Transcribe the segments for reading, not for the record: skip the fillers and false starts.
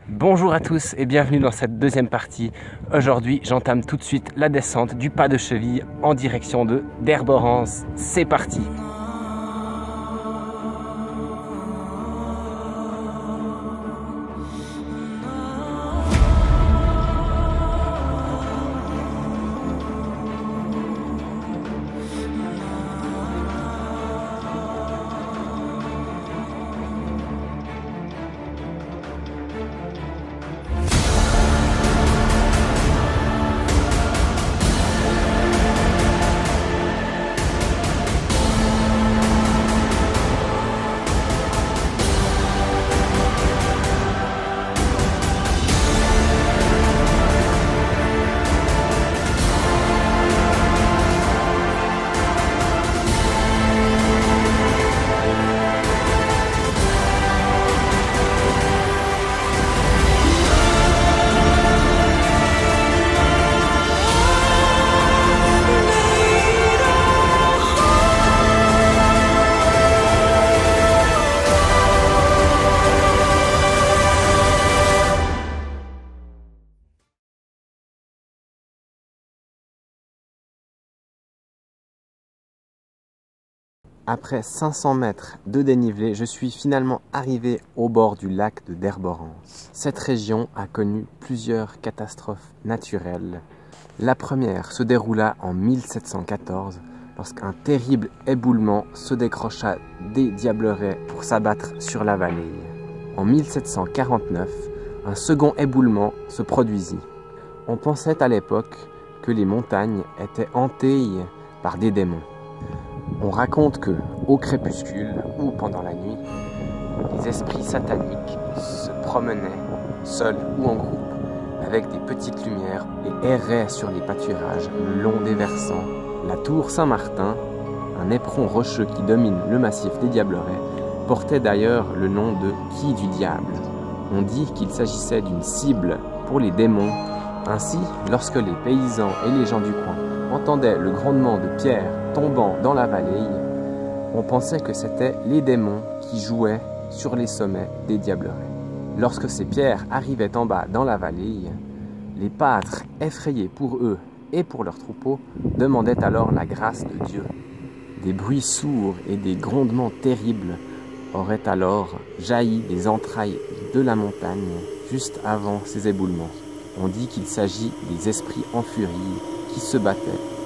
Bonjour à tous et bienvenue dans cette deuxième partie. Aujourd'hui, j'entame tout de suite la descente du pas de cheville en direction de Derborens. C'est parti! Après 500 mètres de dénivelé, je suis finalement arrivé au bord du lac de Derborens. Cette région a connu plusieurs catastrophes naturelles. La première se déroula en 1714, lorsqu'un terrible éboulement se décrocha des Diablerets pour s'abattre sur la vallée. En 1749, un second éboulement se produisit. On pensait à l'époque que les montagnes étaient hantées par des démons. On raconte que, au crépuscule ou pendant la nuit, les esprits sataniques se promenaient, seuls ou en groupe, avec des petites lumières et erraient sur les pâturages le long des versants. La tour Saint-Martin, un éperon rocheux qui domine le massif des Diablerets, portait d'ailleurs le nom de Quai du Diable. On dit qu'il s'agissait d'une cible pour les démons. Ainsi, lorsque les paysans et les gens du coin entendaient le grondement de pierres tombant dans la vallée, on pensait que c'étaient les démons qui jouaient sur les sommets des Diablerets. Lorsque ces pierres arrivaient en bas dans la vallée, les pâtres, effrayés pour eux et pour leurs troupeaux, demandaient alors la grâce de Dieu. Des bruits sourds et des grondements terribles auraient alors jailli des entrailles de la montagne juste avant ces éboulements. On dit qu'il s'agit des esprits en furie qui se battaient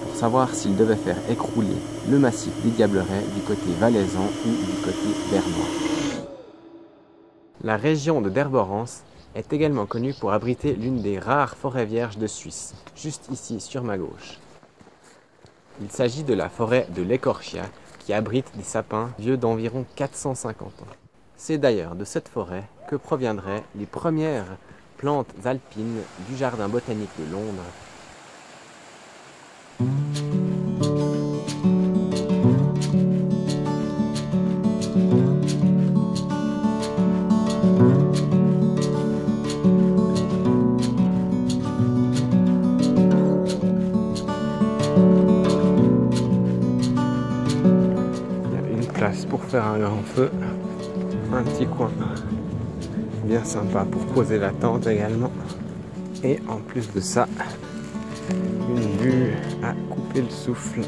pour savoir s'ils devaient faire écrouler le massif des Diablerets du côté valaisan ou du côté bernois. La région de Derborens est également connue pour abriter l'une des rares forêts vierges de Suisse, juste ici sur ma gauche. Il s'agit de la forêt de l'Écorchia qui abrite des sapins vieux d'environ 450 ans. C'est d'ailleurs de cette forêt que proviendraient les premières plantes alpines du jardin botanique de Londres. Il y a une place pour faire un grand feu, un petit coin bien sympa pour poser la tente également, et en plus de ça, une vue à couper le souffle.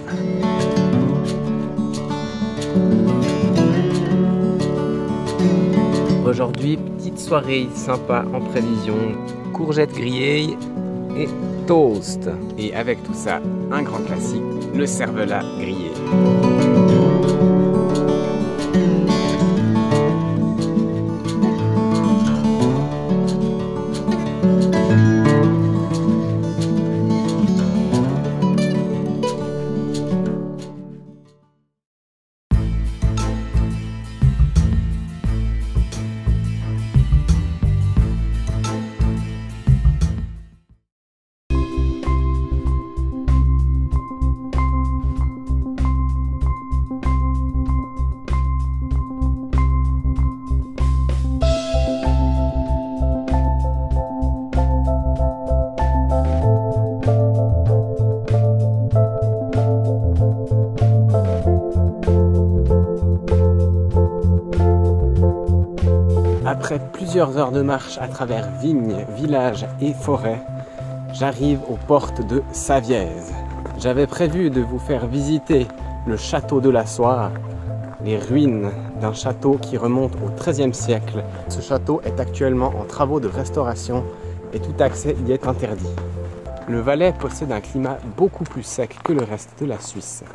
Aujourd'hui, petite soirée sympa en prévision, courgettes grillées et toast. Et avec tout ça, un grand classique, le cervelas grillé. plusieurs heures de marche à travers vignes, villages et forêts, j'arrive aux portes de Savièse. J'avais prévu de vous faire visiter le château de la Soie, les ruines d'un château qui remonte au XIIIe siècle. Ce château est actuellement en travaux de restauration et tout accès y est interdit. Le Valais possède un climat beaucoup plus sec que le reste de la Suisse.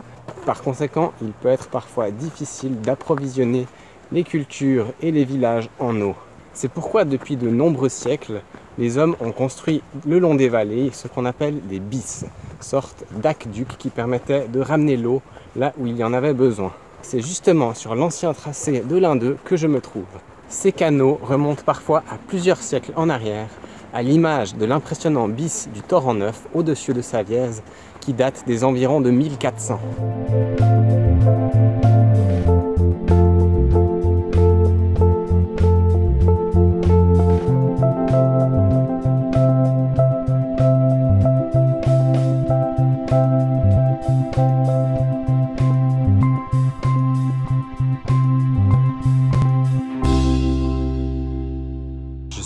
Par conséquent, il peut être parfois difficile d'approvisionner les cultures et les villages en eau. C'est pourquoi depuis de nombreux siècles, les hommes ont construit le long des vallées ce qu'on appelle des bis, sorte d'aqueducs qui permettaient de ramener l'eau là où il y en avait besoin. C'est justement sur l'ancien tracé de l'un d'eux que je me trouve. Ces canaux remontent parfois à plusieurs siècles en arrière, à l'image de l'impressionnant bis du Torrent Neuf au-dessus de Savièse qui date des environs de 1400.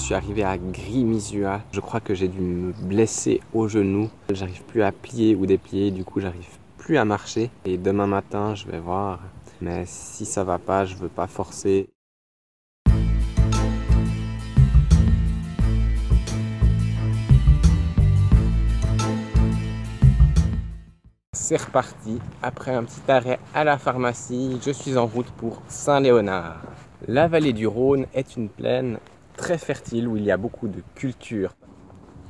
Je suis arrivé à Gris-Misua. Je crois que j'ai dû me blesser au genou. J'arrive plus à plier ou déplier, du coup j'arrive plus à marcher. Et demain matin, je vais voir. Mais si ça va pas, je veux pas forcer. C'est reparti. Après un petit arrêt à la pharmacie, je suis en route pour Saint-Léonard. La vallée du Rhône est une plaine très fertile où il y a beaucoup de cultures.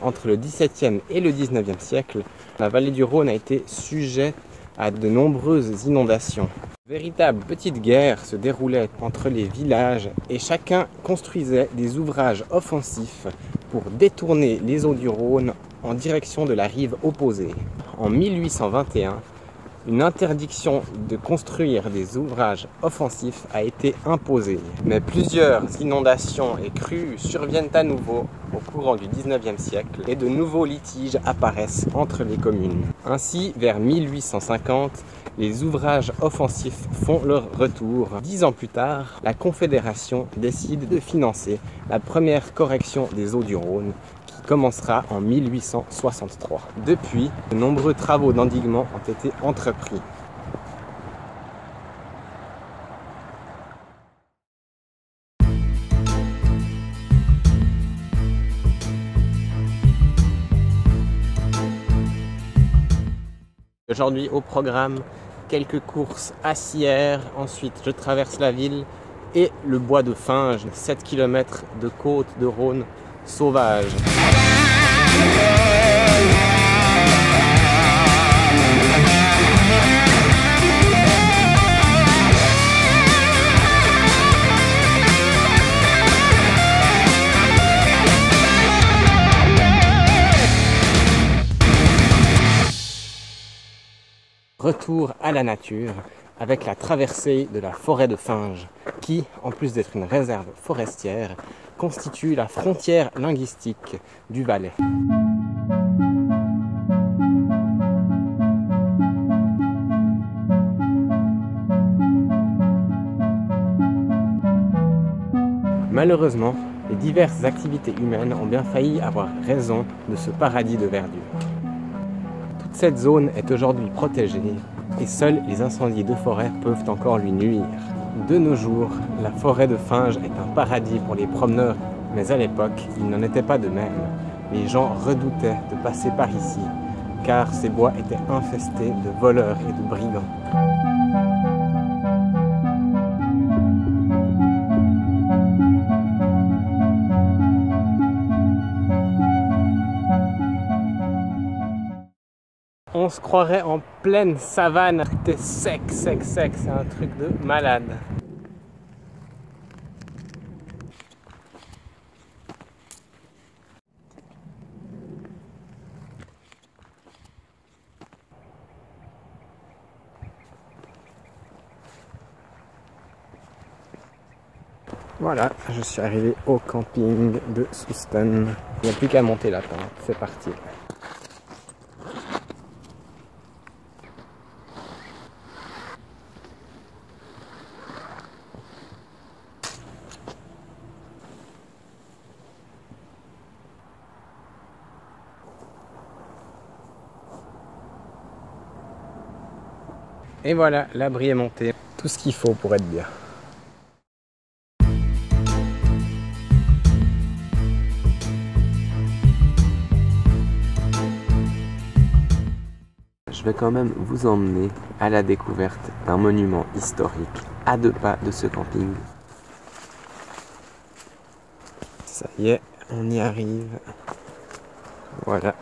Entre le XVIIe et le XIXe siècle, la vallée du Rhône a été sujette à de nombreuses inondations. Une véritable petite guerre se déroulait entre les villages et chacun construisait des ouvrages offensifs pour détourner les eaux du Rhône en direction de la rive opposée. En 1821, une interdiction de construire des ouvrages offensifs a été imposée. Mais plusieurs inondations et crues surviennent à nouveau au courant du XIXe siècle et de nouveaux litiges apparaissent entre les communes. Ainsi, vers 1850, les ouvrages offensifs font leur retour. 10 ans plus tard, la Confédération décide de financer la première correction des eaux du Rhône, commencera en 1863. Depuis, de nombreux travaux d'endiguement ont été entrepris. Aujourd'hui au programme, quelques courses à Sierre, ensuite je traverse la ville et le bois de Finge, 7 km de côte de Rhône sauvage. Retour à la nature avec la traversée de la forêt de Finge qui, en plus d'être une réserve forestière, constitue la frontière linguistique du Valais. Malheureusement, les diverses activités humaines ont bien failli avoir raison de ce paradis de verdure. Toute cette zone est aujourd'hui protégée et seuls les incendies de forêt peuvent encore lui nuire. De nos jours, la forêt de Finge est un paradis pour les promeneurs, mais à l'époque, il n'en était pas de même. Les gens redoutaient de passer par ici, car ces bois étaient infestés de voleurs et de brigands. On se croirait en pleine savane, c'était sec, c'est un truc de malade. Voilà, je suis arrivé au camping de Soesten. Il n'y a plus qu'à monter la pente, c'est parti. Et voilà, l'abri est monté. Tout ce qu'il faut pour être bien. Je vais quand même vous emmener à la découverte d'un monument historique à 2 pas de ce camping. Ça y est, on y arrive. Voilà.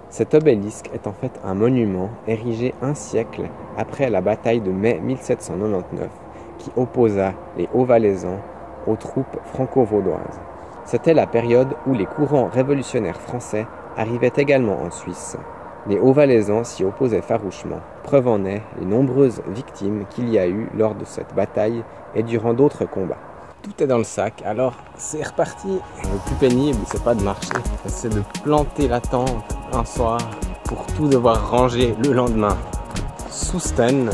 Cet obélisque est en fait un monument érigé un siècle après la bataille de mai 1799 qui opposa les Hauts-Valaisans aux troupes franco-vaudoises. C'était la période où les courants révolutionnaires français arrivaient également en Suisse. Les Hauts-Valaisans s'y opposaient farouchement. Preuve en est les nombreuses victimes qu'il y a eu lors de cette bataille et durant d'autres combats. Tout est dans le sac, alors c'est reparti. Le plus pénible, c'est pas de marcher, c'est de planter la tente un soir pour tout devoir ranger le lendemain. Soesten,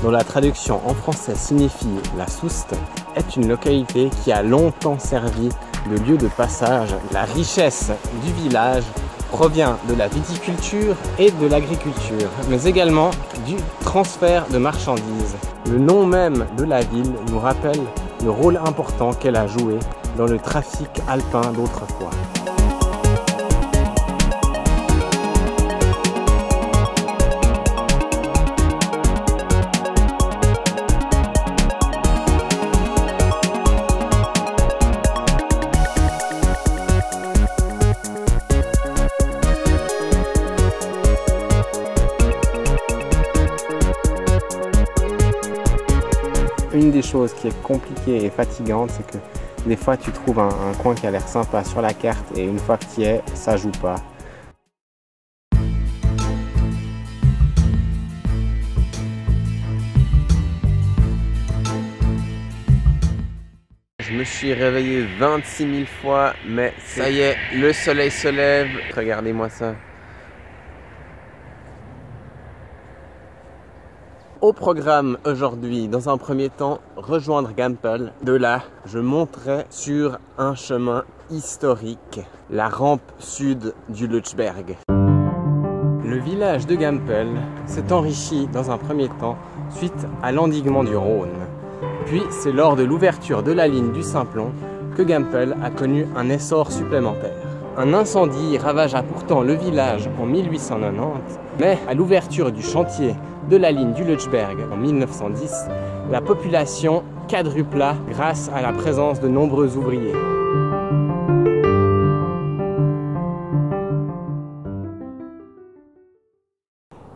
dont la traduction en français signifie la souste, est une localité qui a longtemps servi de lieu de passage. La richesse du village provient de la viticulture et de l'agriculture, mais également du transfert de marchandises. Le nom même de la ville nous rappelle le rôle important qu'elle a joué dans le trafic alpin d'autrefois. Une des choses qui est compliquée et fatigante, c'est que des fois tu trouves un coin qui a l'air sympa sur la carte et une fois que tu y es, ça joue pas. Je me suis réveillé 26 000 fois, mais ça y est, le soleil se lève. Regardez-moi ça. Au programme aujourd'hui, dans un premier temps, rejoindre Gampel. De là, je monterai sur un chemin historique, la rampe sud du Lötschberg. Le village de Gampel s'est enrichi dans un premier temps suite à l'endiguement du Rhône. Puis c'est lors de l'ouverture de la ligne du Simplon que Gampel a connu un essor supplémentaire. Un incendie ravagea pourtant le village en 1890, mais à l'ouverture du chantier de la ligne du Lötschberg en 1910, la population quadrupla grâce à la présence de nombreux ouvriers.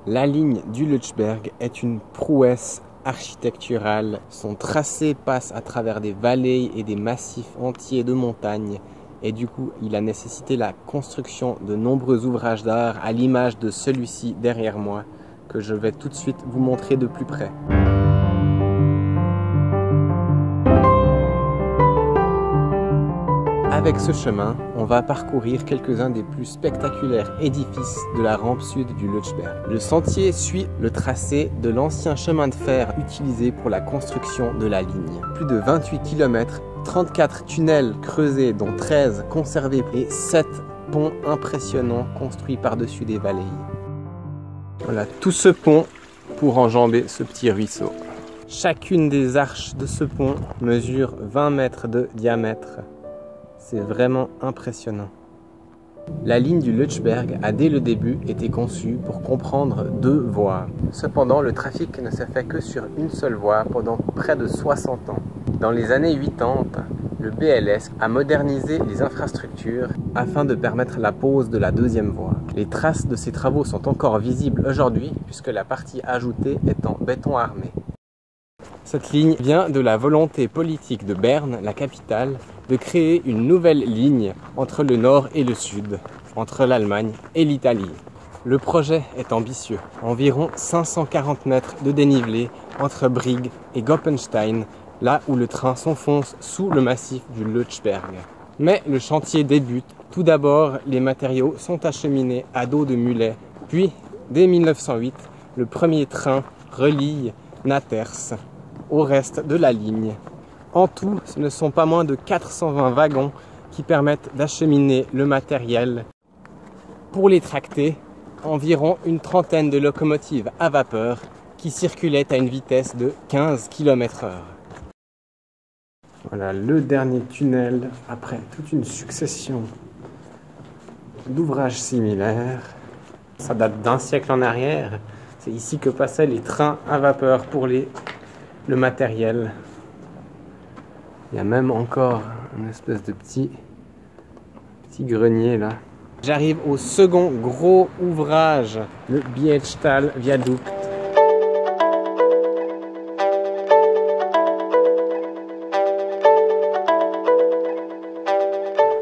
La ligne du Lötschberg est une prouesse architecturale. Son tracé passe à travers des vallées et des massifs entiers de montagnes. Et du coup, il a nécessité la construction de nombreux ouvrages d'art à l'image de celui-ci derrière moi, que je vais tout de suite vous montrer de plus près. Avec ce chemin, on va parcourir quelques-uns des plus spectaculaires édifices de la rampe sud du Lötschberg. Le sentier suit le tracé de l'ancien chemin de fer utilisé pour la construction de la ligne. Plus de 28 km, 34 tunnels creusés dont 13 conservés et 7 ponts impressionnants construits par-dessus des vallées. Voilà, tout ce pont pour enjamber ce petit ruisseau. Chacune des arches de ce pont mesure 20 mètres de diamètre. C'est vraiment impressionnant. La ligne du Lötschberg a dès le début été conçue pour comprendre 2 voies. Cependant, le trafic ne s'est fait que sur une seule voie pendant près de 60 ans. Dans les années 80, le BLS a modernisé les infrastructures afin de permettre la pose de la 2e voie. Les traces de ces travaux sont encore visibles aujourd'hui puisque la partie ajoutée est en béton armé. Cette ligne vient de la volonté politique de Berne, la capitale, de créer une nouvelle ligne entre le nord et le sud, entre l'Allemagne et l'Italie. Le projet est ambitieux, environ 540 mètres de dénivelé entre Brigg et Goppenstein, là où le train s'enfonce sous le massif du Lötschberg. Mais le chantier débute. Tout d'abord, les matériaux sont acheminés à dos de mulet, puis, dès 1908, le premier train relie Natters au reste de la ligne. En tout, ce ne sont pas moins de 420 wagons qui permettent d'acheminer le matériel. Pour les tracter, environ une trentaine de locomotives à vapeur qui circulaient à une vitesse de 15 km/h. Voilà le dernier tunnel après toute une succession d'ouvrages similaires. Ça date d'un siècle en arrière. C'est ici que passaient les trains à vapeur pour le matériel. Il y a même encore une espèce de petit grenier là. J'arrive au second gros ouvrage, le Bietschtal Viaduct.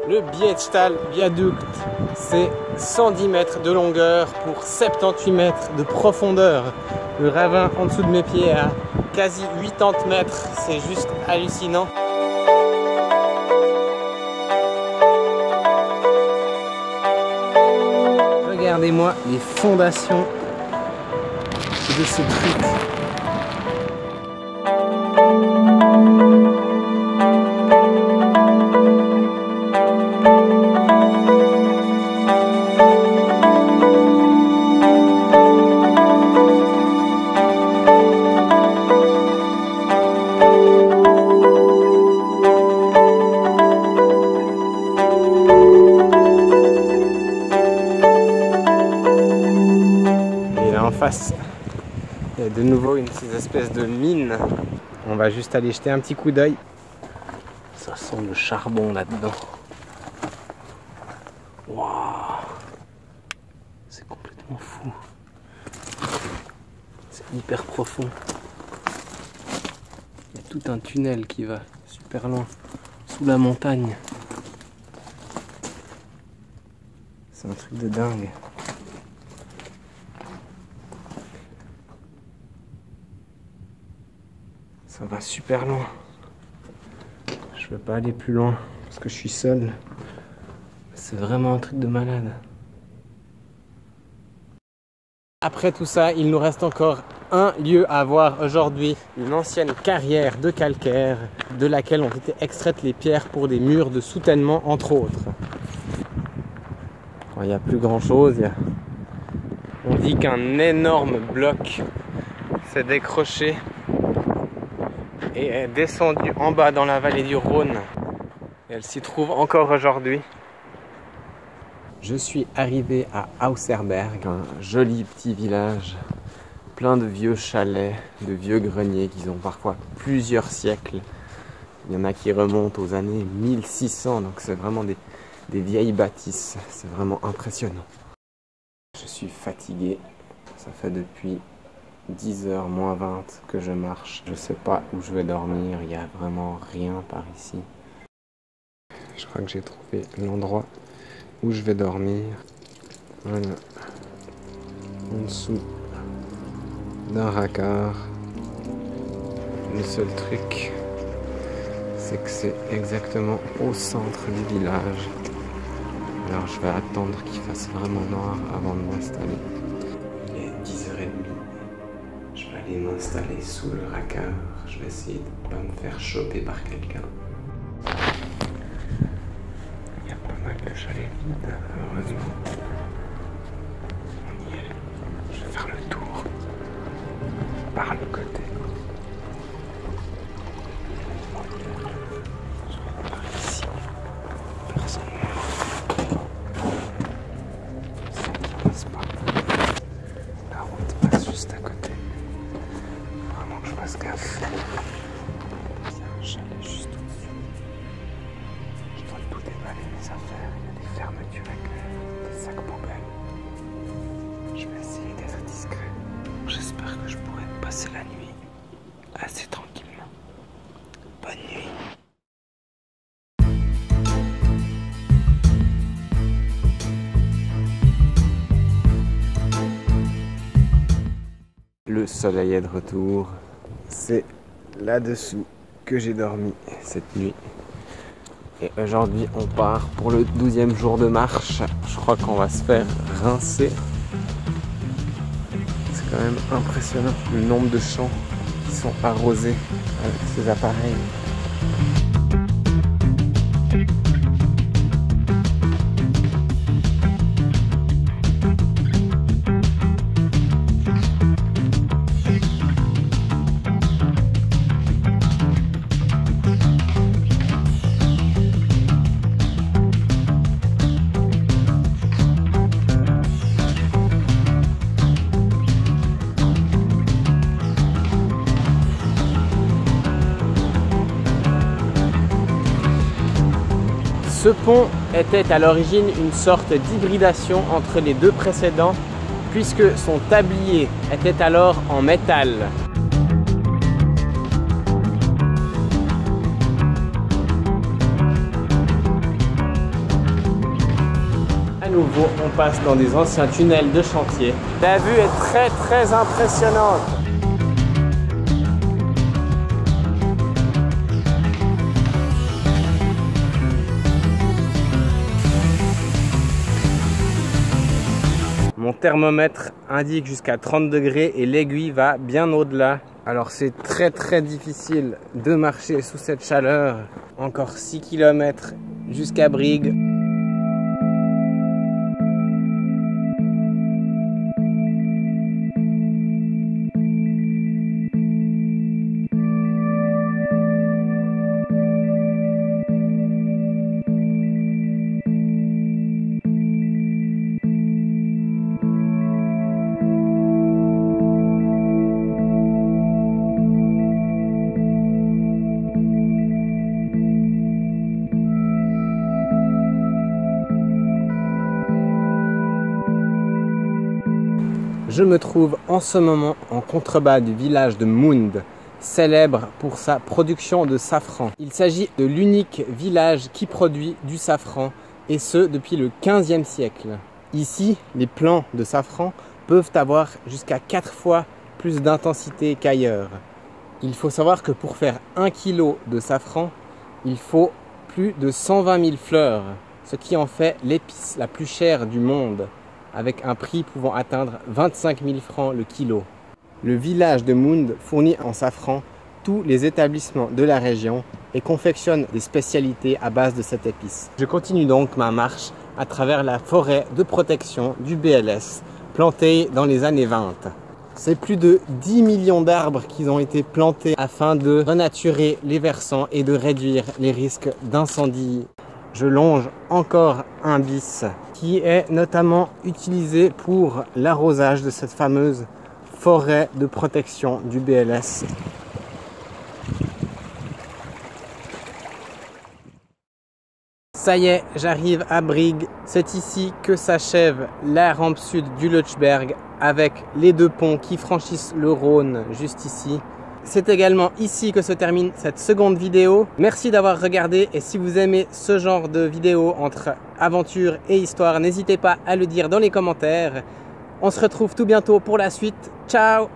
Le Bietschtal Viaduct, c'est 110 mètres de longueur pour 78 mètres de profondeur. Le ravin en dessous de mes pieds a quasi 80 mètres, c'est juste hallucinant. Regardez-moi les fondations de ce truc. En face, il y a de nouveau une de ces espèces de mines. On va juste aller jeter un petit coup d'œil. Ça sent le charbon là-dedans. Waouh! C'est complètement fou. C'est hyper profond. Il y a tout un tunnel qui va super loin, sous la montagne. C'est un truc de dingue. Ça va super loin. Je ne peux pas aller plus loin parce que je suis seul. C'est vraiment un truc de malade. Après tout ça, il nous reste encore un lieu à voir aujourd'hui. Une ancienne carrière de calcaire de laquelle ont été extraites les pierres pour des murs de soutènement entre autres. Il n'y a plus grand chose. On dit qu'un énorme bloc s'est décroché et est descendue en bas dans la vallée du Rhône. Et elle s'y trouve encore aujourd'hui. Je suis arrivé à Auserberg, un joli petit village, plein de vieux chalets, de vieux greniers qui ont parfois plusieurs siècles. Il y en a qui remontent aux années 1600, donc c'est vraiment des vieilles bâtisses. C'est vraiment impressionnant. Je suis fatigué, ça fait depuis 10h moins 20 que je marche. Je sais pas où je vais dormir, il n'y a vraiment rien par ici. Je crois que j'ai trouvé l'endroit où je vais dormir. Voilà. En dessous d'un racard. Le seul truc, c'est que c'est exactement au centre du village. Alors je vais attendre qu'il fasse vraiment noir avant de m'installer. Il est 10h30. Je vais aller m'installer sous le racard. Je vais essayer de ne pas me faire choper par quelqu'un. Il y a pas mal de chalets vides, heureusement. On y est. Je vais faire le tour par le côté. Je vais par ici. Personne ne passe pas. La route passe juste à côté. Vraiment que je fasse gaffe. Il y a un chalet juste au-dessus. Je dois tout déballer mes affaires. Il y a des fermetures avec des sacs poubelles. Je vais essayer d'être discret. J'espère que je pourrai passer la nuit assez tranquillement. Bonne nuit. Le soleil est de retour. C'est là-dessous que j'ai dormi cette nuit. Et aujourd'hui, on part pour le 12e jour de marche. Je crois qu'on va se faire rincer. C'est quand même impressionnant le nombre de champs qui sont arrosés avec ces appareils. Ce pont était à l'origine une sorte d'hybridation entre les deux précédents, puisque son tablier était alors en métal. À nouveau, on passe dans des anciens tunnels de chantier. La vue est très impressionnante. Mon thermomètre indique jusqu'à 30 degrés et l'aiguille va bien au-delà. Alors c'est très difficile de marcher sous cette chaleur. Encore 6 km jusqu'à Brigue. Je me trouve en ce moment en contrebas du village de Mound, célèbre pour sa production de safran. Il s'agit de l'unique village qui produit du safran, et ce depuis le 15e siècle. Ici, les plants de safran peuvent avoir jusqu'à 4 fois plus d'intensité qu'ailleurs. Il faut savoir que pour faire 1 kg de safran, il faut plus de 120 000 fleurs, ce qui en fait l'épice la plus chère du monde, avec un prix pouvant atteindre 25 000 francs le kilo. Le village de Mound fournit en safran tous les établissements de la région et confectionne des spécialités à base de cette épice. Je continue donc ma marche à travers la forêt de protection du BLS, plantée dans les années 20. C'est plus de 10 millions d'arbres qui ont été plantés afin de renaturer les versants et de réduire les risques d'incendie. Je longe encore un bis qui est notamment utilisé pour l'arrosage de cette fameuse forêt de protection du BLS. Ça y est, j'arrive à Brigue. C'est ici que s'achève la rampe sud du Lötschberg avec les 2 ponts qui franchissent le Rhône juste ici. C'est également ici que se termine cette seconde vidéo. Merci d'avoir regardé et si vous aimez ce genre de vidéo entre aventure et histoire, n'hésitez pas à le dire dans les commentaires. On se retrouve tout bientôt pour la suite. Ciao!